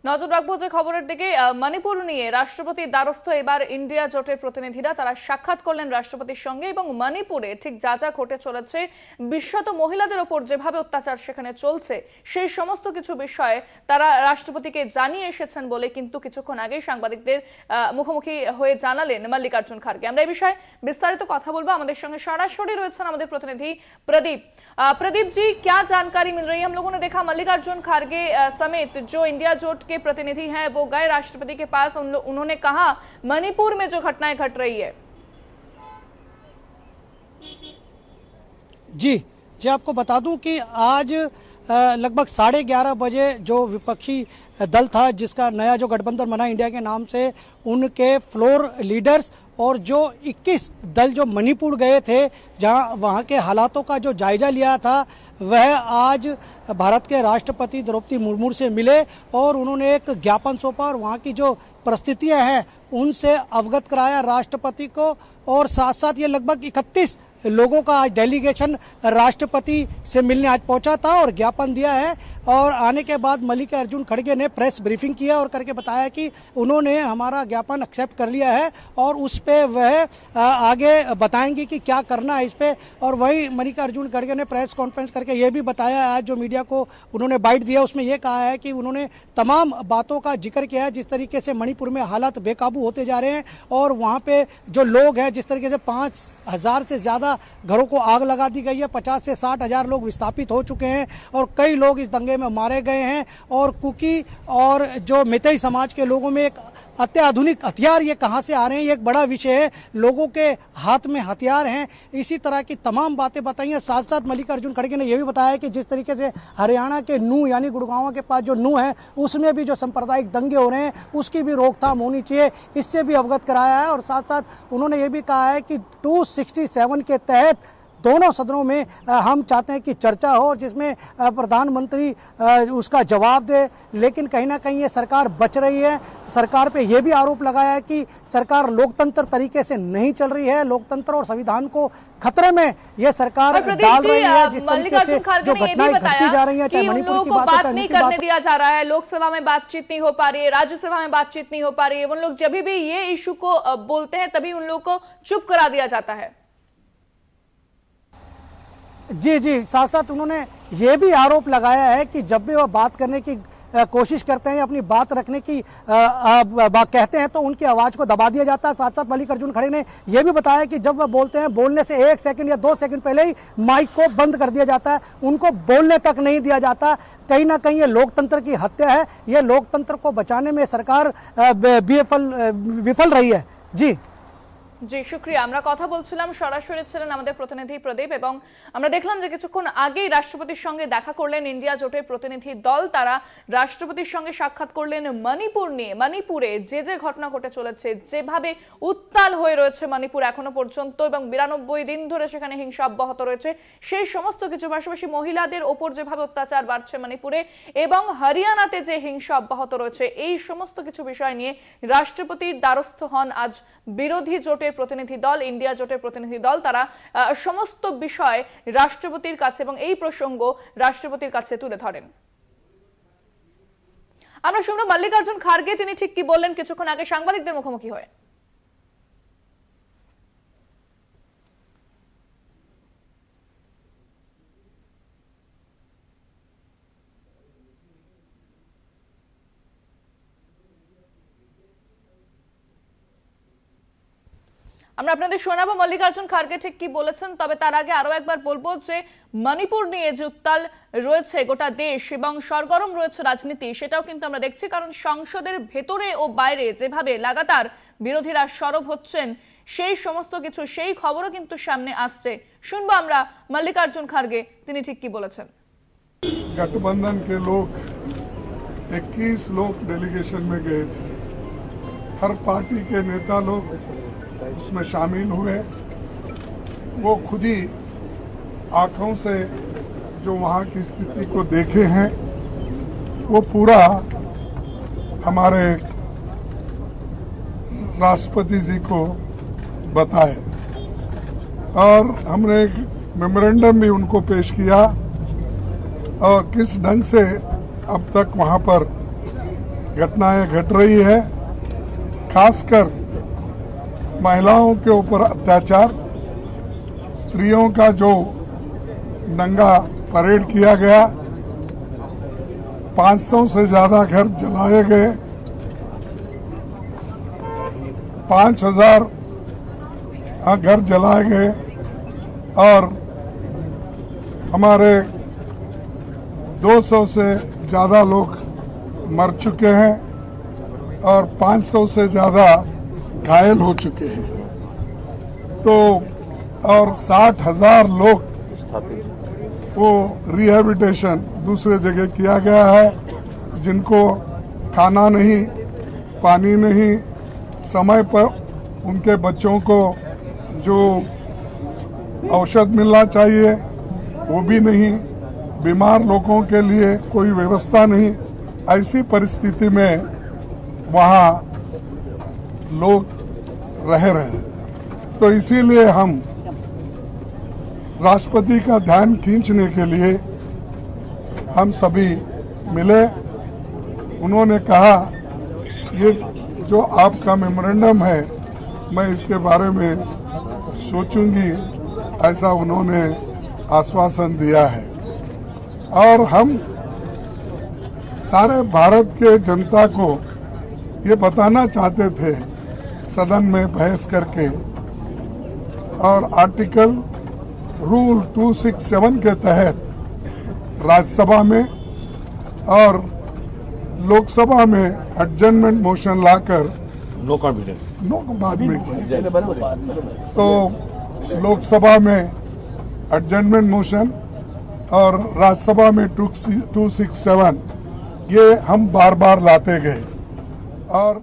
নজর রাখবো যে খবরের দিকে মণিপুর নিয়ে রাষ্ট্রপতির দ্বারস্থ এবার ইন্ডিয়া জোটের প্রতিনিধিরা তারা সাক্ষাৎ করলেন রাষ্ট্রপতির সঙ্গে এবং মণিপুরে ঠিক যা যা ঘটে চলেছে বিশেষত মহিলাদের ওপর যেভাবে অত্যাচার সেখানে চলছে সেই সমস্ত কিছু বিষয়ে তারা রাষ্ট্রপতিকে জানিয়ে এসেছেন বলে কিন্তু কিছুক্ষণ আগে সাংবাদিকদের মুখোমুখি হয়ে জানালেন মল্লিকার্জুন খারগে। আমরা এই বিষয়ে বিস্তারিত কথা বলবো। আমাদের সঙ্গে সরাসরি রয়েছেন আমাদের প্রতিনিধि प्रदीप। प्रदीप जी, क्या जानकारी मिल रही है? हम लोगों ने देखा मल्लिकार्जुन खड़गे समेत जो इंडिया जोट के प्रतिनिधि हैं वो गए राष्ट्रपति के पास, उन्होंने कहा मणिपुर में जो घटनाएं घट रही है। जी आपको बता दूं कि आज लगभग 11:30 बजे जो विपक्षी दल था जिसका नया जो गठबंधन बना इंडिया के नाम से, उनके फ्लोर लीडर्स और जो 21 दल जो मणिपुर गए थे जहां वहां के हालातों का जो जायजा लिया था, वह आज भारत के राष्ट्रपति द्रौपदी मुर्मू से मिले और उन्होंने एक ज्ञापन सौंपा और वहां की जो परिस्थितियां हैं उनसे अवगत कराया राष्ट्रपति को। और साथ साथ ये लगभग 31 लोगों का आज डेलीगेशन राष्ट्रपति से मिलने आज पहुंचा था और ज्ञापन दिया है। और आने के बाद मल्लिकार्जुन खड़गे ने प्रेस ब्रीफिंग किया और करके बताया कि उन्होंने हमारा ज्ञापन एक्सेप्ट कर लिया है और उस पे वह आगे बताएंगे कि क्या करना है इस पे। और वही मल्लिकार्जुन खड़गे ने प्रेस कॉन्फ्रेंस करके ये भी बताया आज जो मीडिया को उन्होंने बाइट दिया उसमें ये कहा है कि उन्होंने तमाम बातों का जिक्र किया है, जिस तरीके से मणिपुर में हालात बेकाबू होते जा रहे हैं और वहाँ पे जो लोग हैं, जिस तरीके से 5,000 से ज़्यादा घरों को आग लगा दी गई है, 50 से 60 हजार लोग विस्थापित हो चुके हैं और कई लोग इस दंगे में मारे गए हैं। और कुकी और जो मितई समाज के लोगों में एक अत्याधुनिक हथियार ये कहां से आ रहे हैं, ये एक बड़ा विषय है। लोगों के हाथ में हथियार हैं, इसी तरह की तमाम बातें बताई हैं। साथ साथ मल्लिकार्जुन खड़गे ने यह भी बताया कि जिस तरीके से हरियाणा के नूह यानी गुड़गांव के पास जो नूह है उसमें भी जो सांप्रदायिक दंगे हो रहे हैं उसकी भी रोकथाम होनी चाहिए, इससे भी अवगत कराया है। और साथ साथ उन्होंने ये भी कहा है कि 267 के तहत दोनों सदनों में हम चाहते हैं कि चर्चा हो जिसमें प्रधानमंत्री उसका जवाब दे, लेकिन कहीं ना कहीं ये सरकार बच रही है। सरकार पे ये भी आरोप लगाया है कि सरकार लोकतंत्र तरीके से नहीं चल रही है, लोकतंत्र और संविधान को खतरे में ये सरकार डाल रही है। जिस तरीके से जो घटनाएं घटती जा रही है, चाहे मणिपुर की बात बात नहीं करने दिया जा रहा है, लोकसभा में बातचीत नहीं हो पा रही है, राज्यसभा में बातचीत नहीं हो पा रही है, उन लोग जब भी ये इशू को बोलते हैं तभी उन लोग को चुप करा दिया जाता है। जी साथ साथ उन्होंने ये भी आरोप लगाया है कि जब भी वह बात करने की कोशिश करते हैं, अपनी बात रखने की बात कहते हैं तो उनकी आवाज को दबा दिया जाता है। साथ साथ मल्लिकार्जुन खड़गे ने यह भी बताया कि जब वह बोलते हैं बोलने से 1 सेकंड या 2 सेकंड पहले ही माइक को बंद कर दिया जाता है, उनको बोलने तक नहीं दिया जाता। कहीं ना कहीं ये लोकतंत्र की हत्या है, ये लोकतंत्र को बचाने में सरकार विफल रही है। जी शुक्रिया। আমরা কথা বলছিলাম, সরাসরি ছিলেন আমাদের প্রতিনিধি প্রদীপ এবং আমরা দেখলাম যে কিছুক্ষণ আগেই রাষ্ট্রপতির সঙ্গে দেখা করলেন ইন্ডিয়া জোটের প্রতিনিধি দল। তারা রাষ্ট্রপতির সঙ্গে সাক্ষাৎ করলেন মণিপুর নিয়ে। মণিপুরে যে যে ঘটনা ঘটে চলেছে, যেভাবে উত্তাল হয়ে রয়েছে মণিপুর এখনো পর্যন্ত এবং 92 দিন ধরে সেখানে হিংসা অব্যাহত রয়েছে, সেই সমস্ত কিছু পাশাপাশি মহিলাদের ওপর যেভাবে অত্যাচার বাড়ছে মণিপুরে এবং হরিয়ানাতে যে হিংসা অব্যাহত রয়েছে, এই সমস্ত কিছু বিষয় নিয়ে রাষ্ট্রপতির দ্বারস্থ হন আজ বিরোধী জোটের প্রতিনিধি দল, ইন্ডিয়া জোটের প্রতিনিধি দল। তারা সমস্ত বিষয় রাষ্ট্রপতির কাছে এবং এই প্রসঙ্গ রাষ্ট্রপতির কাছে তুলে ধরেন। আমরা শুনলাম মল্লিকার্জুন খারগে তিনি ঠিক কি বললেন কিছুক্ষণ আগে সাংবাদিকদের মুখোমুখি হয়ে। আমরা আপনাদের শোনাবো মল্লিকার্জুন খারগে ঠিক কি বলেছেন, তবে তার আগে আরো একবার বলবো যে মণিপুর নিয়ে যে উত্তাল রয়েছে গোটা দেশ এবং সরগরম রয়েছে রাজনীতি, সেটাও কিন্তু আমরা দেখছি। কারণ সংসদের ভেতরে ও বাইরে যেভাবে লাগাতার বিরোধীরা সরব হচ্ছেন, সেই সমস্ত কিছু সেই খবরও কিন্তু সামনে আসছে। শুনবো আমরা মল্লিকার্জুন খারগে তিনি ঠিক কি বলেছেন। गठबंधन के लोग 21 लोग डेलीगेशन में गए थे, हर पार्टी के नेता लोग उसमें शामिल हुए। वो खुद ही आंखों से जो वहाँ की स्थिति को देखे हैं वो पूरा हमारे राष्ट्रपति जी को बताए और हमने एक मेमोरेंडम भी उनको पेश किया और किस ढंग से अब तक वहाँ पर घटनाएं घट रही है, खासकर महिलाओं के ऊपर अत्याचार, स्त्रियों का जो नंगा परेड किया गया, 500 से ज्यादा घर जलाए गए, 5000 घर जलाए गए और हमारे 200 से ज्यादा लोग मर चुके हैं और 500 से ज्यादा घायल हो चुके हैं। तो और 60,000 लोग वो रिहेबिलिटेशन दूसरे जगह किया गया है, जिनको खाना नहीं, पानी नहीं, समय पर उनके बच्चों को जो औषध मिलना चाहिए वो भी नहीं, बीमार लोगों के लिए कोई व्यवस्था नहीं। ऐसी परिस्थिति में वहाँ लोग रह रहे हैं। तो इसीलिए हम राष्ट्रपति का ध्यान खींचने के लिए हम सभी मिले। उन्होंने कहा ये जो आपका मेमोरेंडम है मैं इसके बारे में सोचूंगी, ऐसा उन्होंने आश्वासन दिया है। और हम सारे भारत के जनता को ये बताना चाहते थे सदन में बहस करके, और आर्टिकल रूल 267 के तहत राज्यसभा में और लोकसभा में एडजर्नमेंट मोशन लाकर नो कॉन्फिडेंस बाद में किया। तो लोकसभा में एडजर्नमेंट मोशन और राज्यसभा में 267 ये हम बार बार लाते गए और